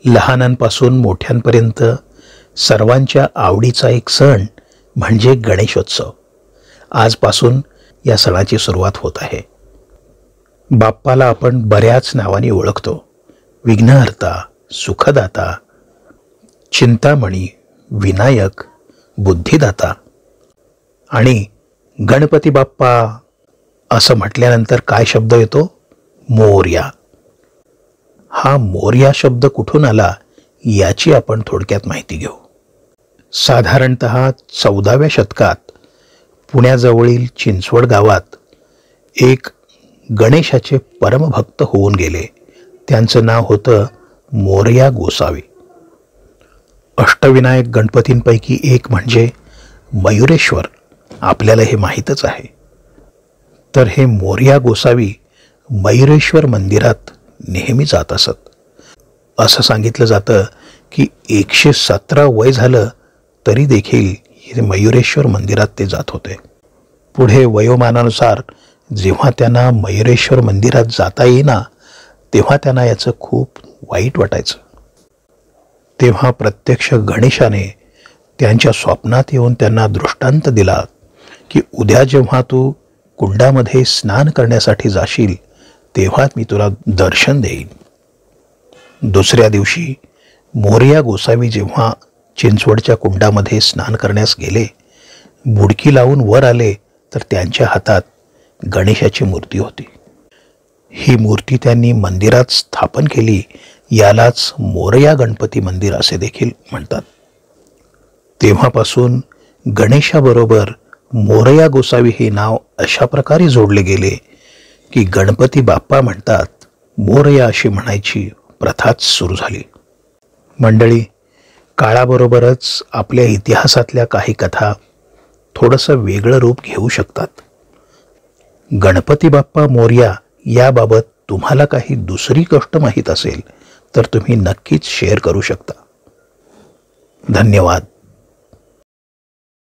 लहानांपासून मोठ्यांपर्यंत सर्वांच्या आवडीचा एक सण म्हणजे गणेशोत्सव. आजपासून या सणाची सुरुवात होत आहे. बाप्पाला आपण बऱ्याच नावांनी ओळखतो. विघ्नहर्ता, सुखदाता, चिंतामणी, विनायक, बुद्धिदाता. आणि गणपती बाप्पा असं म्हटल्यानंतर काय शब्द येतो? मोरया. हा मोरया शब्द कुठून आला याची आपण थोडक्यात माहिती घेऊ. साधारणत 14व्या शतकात पुण्याजवळील चिंचवड गावात एक गणेशाचे परमभक्त होऊन गेले. त्यांचं नाव होतं मोरया गोसावी. अष्टविनायक गणपतींपैकी एक म्हणजे मयुरेश्वर, आपल्याला हे माहीतच आहे. तर हे मोरया गोसावी मयुरेश्वर मंदिरात नेहमी जात असत. असं सांगितलं जातं की 117 वय झालं तरी देखील हे मयुरेश्वर मंदिरात ते जात होते. पुढे वयोमानानुसार जेव्हा त्यांना मयुरेश्वर मंदिरात जाता येईना तेव्हा त्यांना याचं खूप वाईट वाटायचं. तेव्हा प्रत्यक्ष गणेशाने त्यांच्या स्वप्नात येऊन त्यांना दृष्टांत दिला की उद्या जेव्हा तू कुंडामध्ये स्नान करण्यासाठी जाशील तेव्हा मी तुला दर्शन देईन. दुसऱ्या दिवशी मोरया गोसावी जेव्हा चिंचवडच्या कुंडामध्ये स्नान करण्यास गेले, बुडकी लावून वर आले तर त्यांच्या हातात गणेशाची मूर्ती होती. ही मूर्ती त्यांनी मंदिरात स्थापन केली. यालाच मोरया गणपती मंदिर असे देखील म्हणतात. तेव्हापासून गणेशाबरोबर मोरया गोसावी हे नाव अशा प्रकारे जोडले गेले की गणपती बाप्पा म्हणतात मोरया अशी म्हणायची प्रथाच सुरू झाली. मंडळी, काळाबरोबरच आपल्या इतिहासातल्या काही कथा थोडंसं वेगळं रूप घेऊ शकतात. गणपती बाप्पा मोरया याबाबत तुम्हाला काही दुसरी गोष्ट माहीत असेल तर तुम्ही नक्कीच शेअर करू शकता. धन्यवाद.